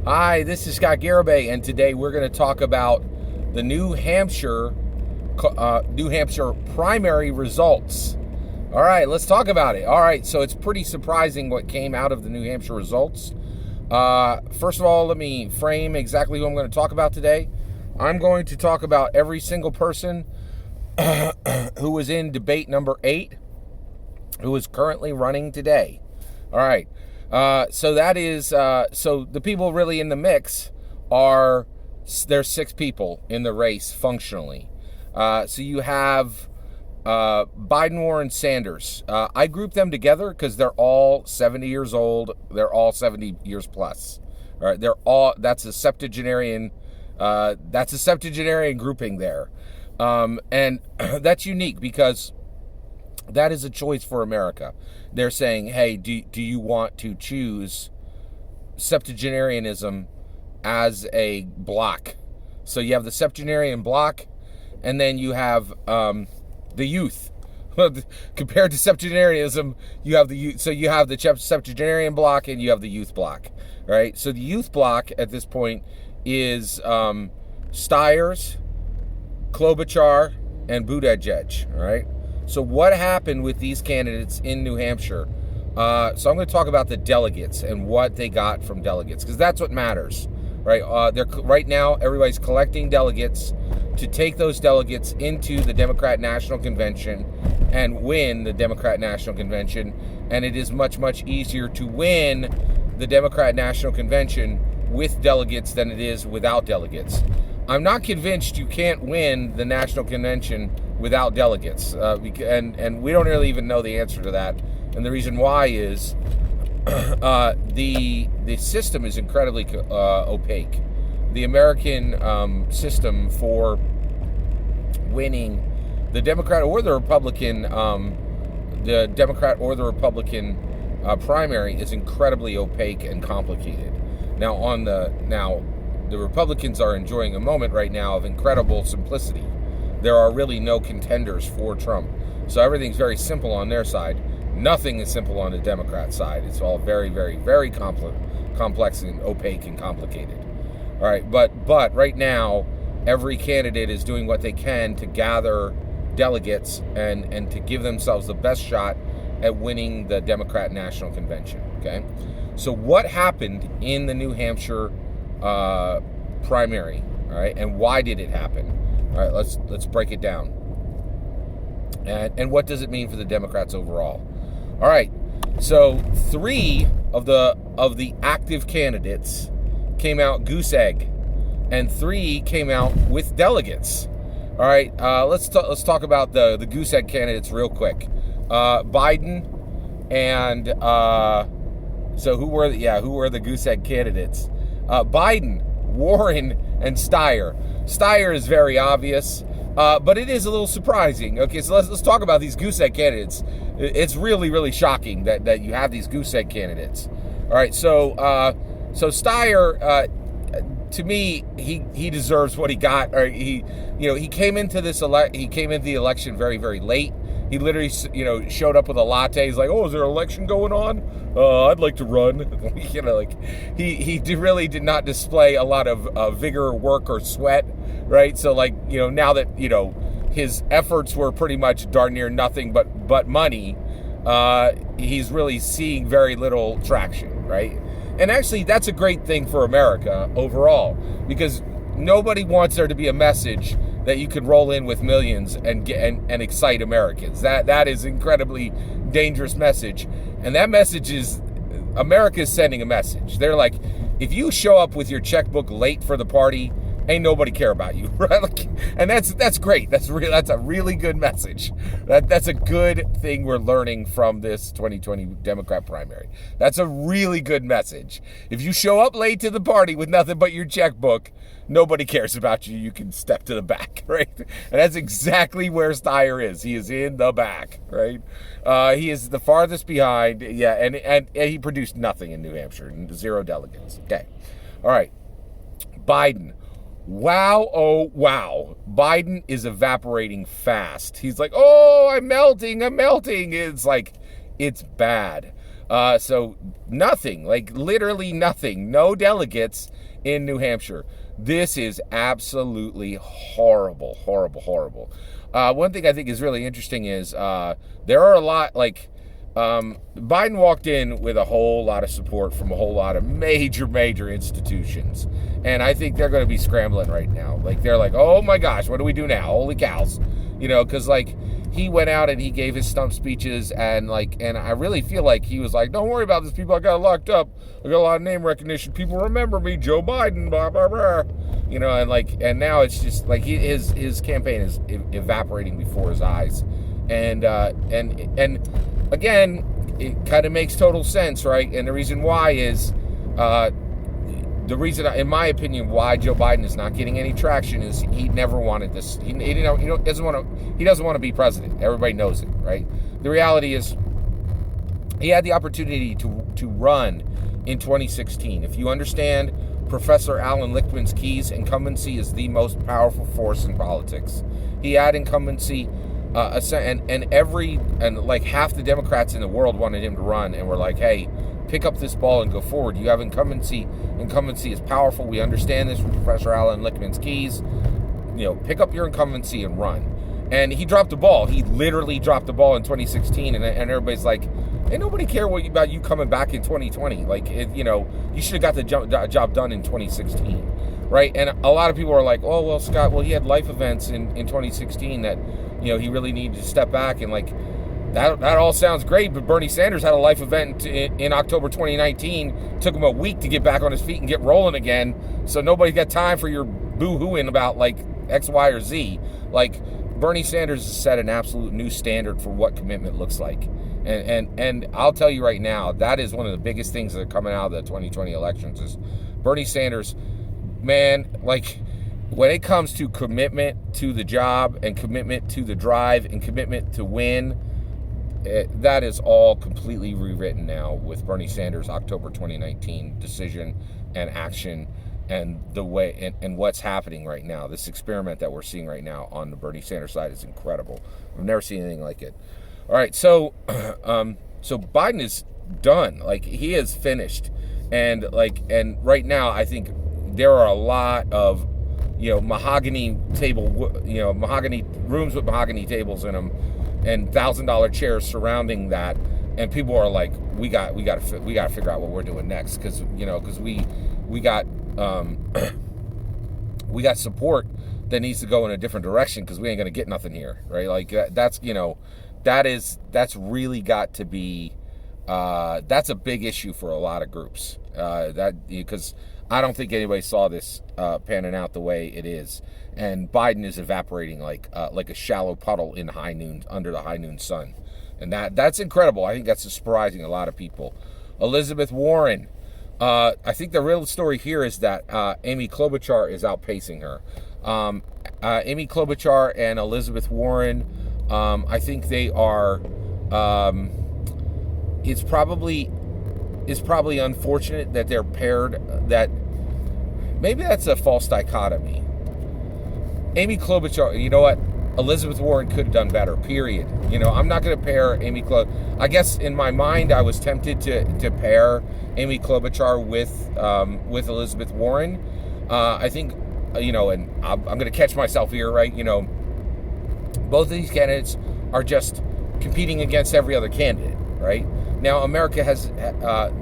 Hi, this is Scott Garibay, and today we're going to talk about the New Hampshire primary results. All right, let's talk about it. All right, so it's pretty surprising what came out of the New Hampshire results. First of all, let me frame exactly who I'm going to talk about today. I'm going to talk about every single person who was in debate number 8, who is currently running today. All right. So that is, so the people really in the mix there's 6 people in the race functionally. So you have Biden, Warren, Sanders. I group them together because they're all 70 years old. They're all 70 years plus. All right, that's a septuagenarian grouping there. And that's unique because that is a choice for America. They're saying, hey, do you want to choose septuagenarianism as a block? So you have the septuagenarian block, and then you have the youth. Compared to septuagenarianism, you have the youth. So you have the septuagenarian block, and you have the youth block, right? So the youth block at this point is Steyer's, Klobuchar, and Buttigieg, all right? So what happened with these candidates in New Hampshire? So I'm going to talk about the delegates and what they got from delegates, because that's what matters, right? Right now, everybody's collecting delegates to take those delegates into the Democrat National Convention and win the Democrat National Convention. And it is much, much easier to win the Democrat National Convention with delegates than it is without delegates. I'm not convinced you can't win the National Convention without delegates, and we don't really even know the answer to that. And the reason why is the system is incredibly opaque. The American system for winning the Democrat or the Republican primary is incredibly opaque and complicated. Now the Republicans are enjoying a moment right now of incredible simplicity. There are really no contenders for Trump. So everything's very simple on their side. Nothing is simple on the Democrat side. It's all very, very, very complex and opaque and complicated. All right, but right now, every candidate is doing what they can to gather delegates and to give themselves the best shot at winning the Democrat National Convention, okay? So what happened in the New Hampshire primary, all right, and why did it happen? All right, let's break it down. And what does it mean for the Democrats overall? All right, so 3 of the active candidates came out goose egg, and 3 came out with delegates. All right, let's talk about the goose egg candidates real quick. Biden and so who were the goose egg candidates? Biden, Warren, and Steyer. Steyer is very obvious, but it is a little surprising. Okay, so let's talk about these goose egg candidates. It's really, really shocking that you have these goose egg candidates. All right, so Steyer, to me, he deserves what he got. Or he came into the election very, very late. He literally, showed up with a latte. He's like, "Oh, is there an election going on? I'd like to run." He really did not display a lot of vigor, work, or sweat, right? So, now that his efforts were pretty much darn near nothing but money, he's really seeing very little traction, right? And actually, that's a great thing for America overall, because nobody wants there to be a message that you could roll in with millions and excite Americans. That is incredibly dangerous message. And that message is, America is sending a message. They're like, if you show up with your checkbook late for the party, ain't nobody care about you, right? And that's great. That's a really good message. That's a good thing we're learning from this 2020 Democrat primary. That's a really good message. If you show up late to the party with nothing but your checkbook, nobody cares about you. You can step to the back, right? And that's exactly where Steyer is. He is in the back, right? He is the farthest behind. Yeah, and he produced nothing in New Hampshire, 0 delegates. Okay, all right. Biden. Wow, oh, wow. Biden is evaporating fast. He's like, oh, I'm melting. It's like, it's bad. So nothing, like literally nothing, no delegates in New Hampshire. This is absolutely horrible, horrible, horrible. One thing I think is really interesting is there are a lot, like, Biden walked in with a whole lot of support from a whole lot of major institutions. And I think they're going to be scrambling right now. Like, they're like, oh my gosh, what do we do now? Holy cows. You know, because, like, he went out and he gave his stump speeches, and I really feel like he was like, don't worry about this, people. I got locked up. I got a lot of name recognition. People remember me, Joe Biden, blah, blah, blah. You know, and now it's just like his campaign is evaporating before his eyes. And again, it kind of makes total sense, right? And the reason why is, the reason, in my opinion, why Joe Biden is not getting any traction is he never wanted this. He doesn't want to be president. Everybody knows it, right? The reality is, he had the opportunity to run in 2016. If you understand Professor Alan Lichtman's keys, incumbency is the most powerful force in politics. He had incumbency. And like half the Democrats in the world wanted him to run, and were like, hey, pick up this ball and go forward. You have incumbency. Incumbency is powerful. We understand this from Professor Alan Lichtman's keys. You know, pick up your incumbency and run. And he dropped the ball. He literally dropped the ball in 2016, and everybody's like, ain't nobody care about you coming back in 2020. Like, you should have got the job done in 2016. Right? And a lot of people are like, oh, well, Scott, he had life events in 2016 that, he really needed to step back. And, like, that all sounds great, but Bernie Sanders had a life event in October 2019. Took him a week to get back on his feet and get rolling again. So nobody's got time for your boo-hooing about, like, X, Y, or Z. Like, Bernie Sanders has set an absolute new standard for what commitment looks like. And I'll tell you right now, that is one of the biggest things that are coming out of the 2020 elections is Bernie Sanders. Man, like, when it comes to commitment to the job and commitment to the drive and commitment to win, that is all completely rewritten now with Bernie Sanders' October 2019 decision and action, and the way and what's happening right now. This experiment that we're seeing right now on the Bernie Sanders side is incredible. I've never seen anything like it. All right, so Biden is done. Like, he is finished, and right now I think there are a lot of, mahogany rooms with mahogany tables in them, and $1,000 chairs surrounding that, and people are like, we got to figure out what we're doing next, because we got support that needs to go in a different direction, because we ain't gonna get nothing here, right? Like, that's really got to be that's a big issue for a lot of groups, because I don't think anybody saw this panning out the way it is, and Biden is evaporating like a shallow puddle in high noon, under the high noon sun, and that's incredible. I think that's surprising a lot of people. Elizabeth Warren, I think the real story here is that Amy Klobuchar is outpacing her. Amy Klobuchar and Elizabeth Warren, I think they are. It's probably unfortunate that they're paired. That maybe that's a false dichotomy. Amy Klobuchar, you know what? Elizabeth Warren could have done better, period. I'm not going to pair Amy Klobuchar. I guess in my mind, I was tempted to pair Amy Klobuchar with Elizabeth Warren. I think, and I'm going to catch myself here, right? Both of these candidates are just competing against every other candidate, right? Now, America has,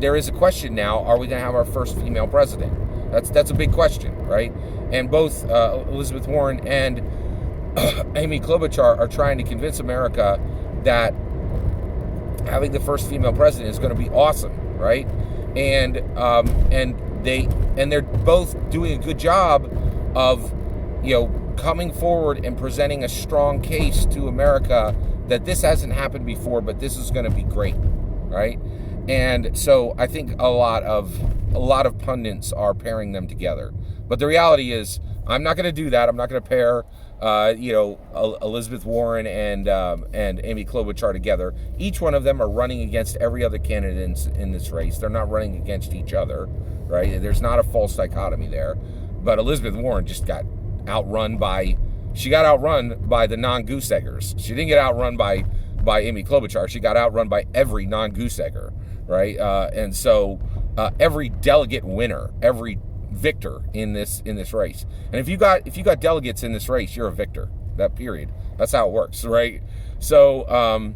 there is a question now, are we going to have our first female president? That's a big question, right? And both Elizabeth Warren and Amy Klobuchar are trying to convince America that having the first female president is going to be awesome, right? And they're both doing a good job of, coming forward and presenting a strong case to America that this hasn't happened before, but this is going to be great, right? And so I think a lot of pundits are pairing them together. But the reality is, I'm not going to do that. I'm not going to pair, Elizabeth Warren and Amy Klobuchar together. Each one of them are running against every other candidate in this race. They're not running against each other, right? There's not a false dichotomy there. But Elizabeth Warren just got outrun by the non-Goose eggers. She didn't get outrun by Amy Klobuchar. She got outrun by every non-Goose egger, right? And so every delegate winner, every victor in this race. And if you got delegates in this race, you're a victor. That period. That's how it works, right? So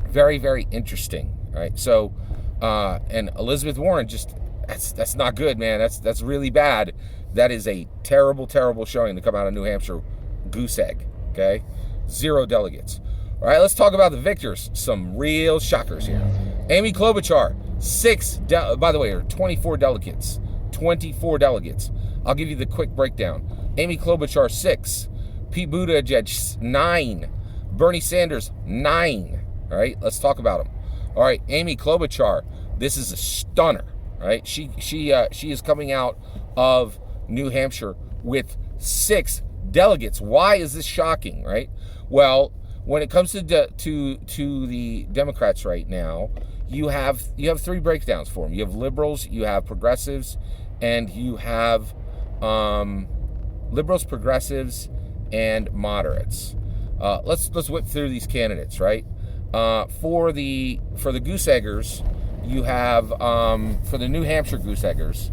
very, very interesting, right? So and Elizabeth Warren, just that's not good, man. That's really bad. That is a terrible, terrible showing to come out of New Hampshire. Goose egg, okay? 0 delegates. All right, let's talk about the victors. Some real shockers here. Amy Klobuchar, 6, by the way, 24 delegates. 24 delegates. I'll give you the quick breakdown. Amy Klobuchar, 6. Pete Buttigieg, 9. Bernie Sanders, 9. All right, let's talk about them. All right, Amy Klobuchar, this is a stunner. All right, she is coming out of New Hampshire with 6 delegates. Why is this shocking, right? Well, when it comes to the Democrats right now, you have 3 breakdowns for them. You have liberals, you have progressives, and you have liberals, progressives, and moderates. Let's whip through these candidates, right? For the Goose Eggers, you have for the New Hampshire Goose Eggers,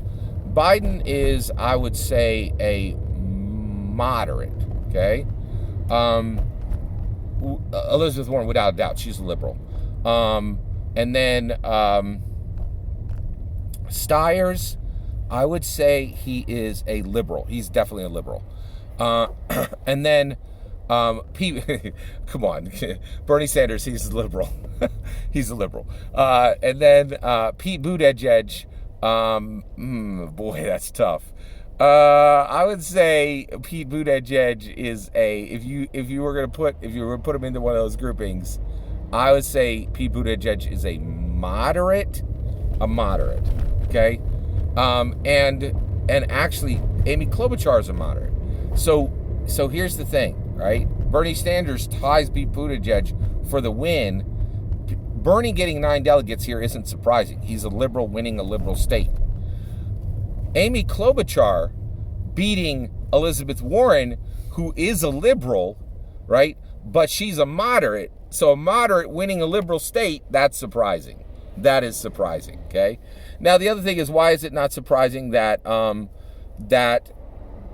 Biden is, I would say, a moderate, okay? Elizabeth Warren, without a doubt, she's a liberal. And then Steyer's, I would say he is a liberal. He's definitely a liberal. And then Pete, come on, Bernie Sanders, he's a liberal. He's a liberal. And then Pete Buttigieg, boy, that's tough. I would say Pete Buttigieg is if you were gonna put him into one of those groupings, I would say Pete Buttigieg is a moderate, okay, and actually Amy Klobuchar is a moderate. So here's the thing, right? Bernie Sanders ties Pete Buttigieg for the win. Bernie getting 9 delegates here isn't surprising. He's a liberal winning a liberal state. Amy Klobuchar beating Elizabeth Warren, who is a liberal, right? But she's a moderate. So a moderate winning a liberal state, that's surprising. That is surprising, okay? Now, the other thing is, why is it not surprising that that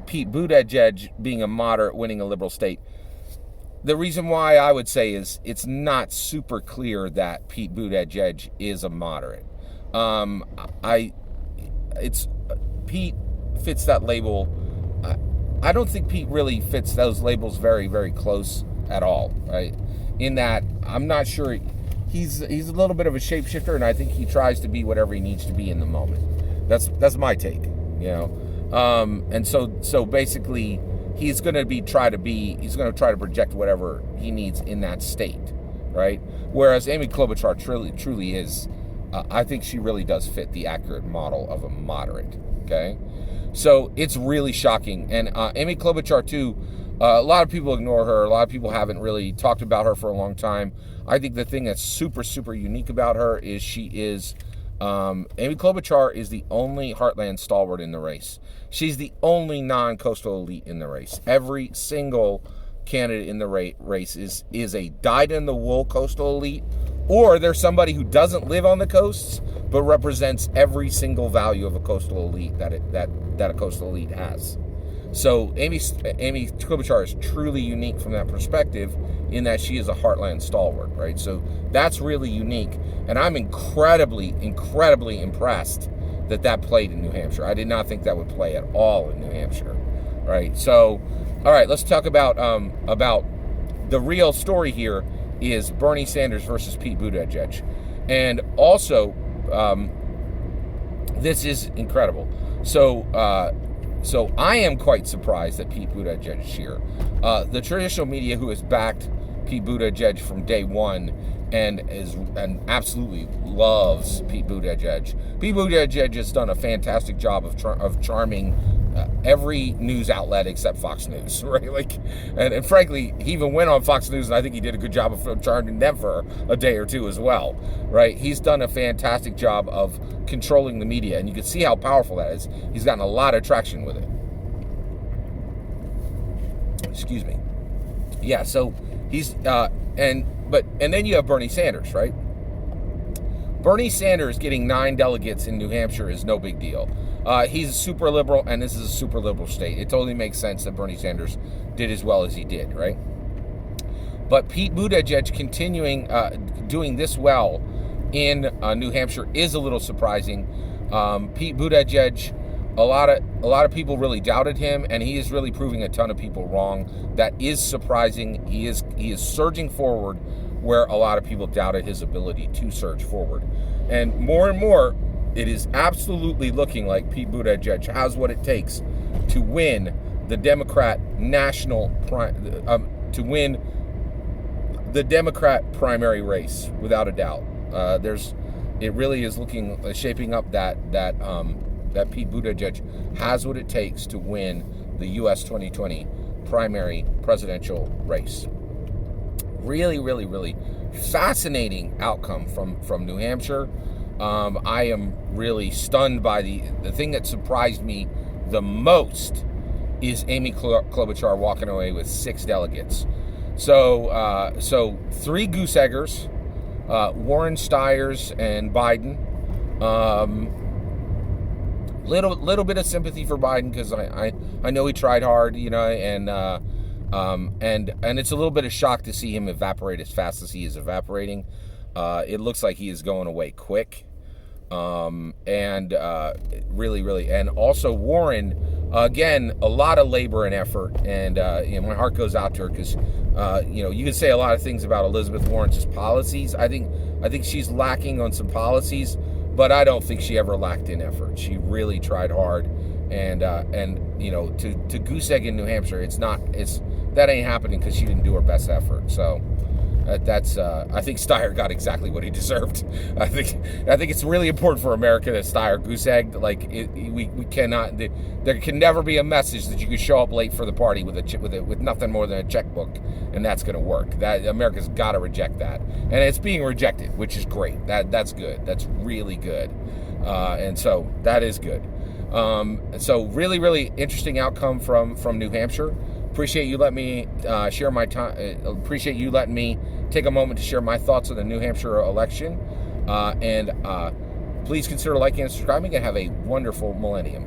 Pete Buttigieg being a moderate winning a liberal state? The reason why I would say is it's not super clear that Pete Buttigieg is a moderate. Pete fits that label. I don't think Pete really fits those labels very, very close at all, right? In that, I'm not sure he's a little bit of a shapeshifter, and I think he tries to be whatever he needs to be in the moment. That's my take, you know. And so basically, he's going to try to project whatever he needs in that state, right? Whereas Amy Klobuchar truly is. I think she really does fit the accurate model of a moderate, okay? So it's really shocking. And Amy Klobuchar, too, a lot of people ignore her. A lot of people haven't really talked about her for a long time. I think the thing that's super, super unique about her is Amy Klobuchar is the only Heartland stalwart in the race. She's the only non-coastal elite in the race. Every single candidate in the race is a dyed-in-the-wool coastal elite, or there's somebody who doesn't live on the coasts but represents every single value of a coastal elite that a coastal elite has. So Amy Klobuchar is truly unique from that perspective, in that she is a Heartland stalwart, right? So that's really unique, and I'm incredibly, incredibly impressed that played in New Hampshire. I did not think that would play at all in New Hampshire, right? So, all right, let's talk about the real story here is Bernie Sanders versus Pete Buttigieg. And also, this is incredible. So I am quite surprised that Pete Buttigieg is here. The traditional media, who has backed Pete Buttigieg from day one and absolutely loves Pete Buttigieg. Pete Buttigieg has done a fantastic job of charming every news outlet except Fox News, right? And frankly, he even went on Fox News, and I think he did a good job of charming them for a day or two as well, right? He's done a fantastic job of controlling the media, and you can see how powerful that is. He's gotten a lot of traction with it. Excuse me. Yeah, so he's and then you have Bernie Sanders, right? Bernie Sanders getting 9 delegates in New Hampshire is no big deal. He's a super liberal, and this is a super liberal state. It totally makes sense that Bernie Sanders did as well as he did, right? But Pete Buttigieg continuing doing this well in New Hampshire is a little surprising. Pete Buttigieg, a lot of people really doubted him, and he is really proving a ton of people wrong. That is surprising. He is surging forward where a lot of people doubted his ability to surge forward. And more, it is absolutely looking like Pete Buttigieg has what it takes to win the Democrat primary race, without a doubt. It really is shaping up that Pete Buttigieg has what it takes to win the U.S. 2020 primary presidential race. Really, really, really fascinating outcome from New Hampshire. I am really stunned by the thing that surprised me the most is Amy Klobuchar walking away with 6 delegates. So 3 goose eggers, Warren, Steyers, and Biden. Little bit of sympathy for Biden because I know he tried hard, and it's a little bit of shock to see him evaporate as fast as he is evaporating. It looks like he is going away quick, really, really, and also Warren. Again, a lot of labor and effort, and my heart goes out to her because you can say a lot of things about Elizabeth Warren's policies. I think she's lacking on some policies, but I don't think she ever lacked in effort. She really tried hard, and to goose egg in New Hampshire, that ain't happening because she didn't do her best effort. So. I think Steyer got exactly what he deserved. I think it's really important for America that Steyer goose egged. Like we cannot. There can never be a message that you can show up late for the party with nothing more than a checkbook, and that's going to work. That America's got to reject that, and it's being rejected, which is great. That's good. That's really good, and so that is good. So really, really interesting outcome from New Hampshire. Appreciate you letting me share my time. Appreciate you letting me take a moment to share my thoughts on the New Hampshire election. And please consider liking and subscribing, and have a wonderful millennium.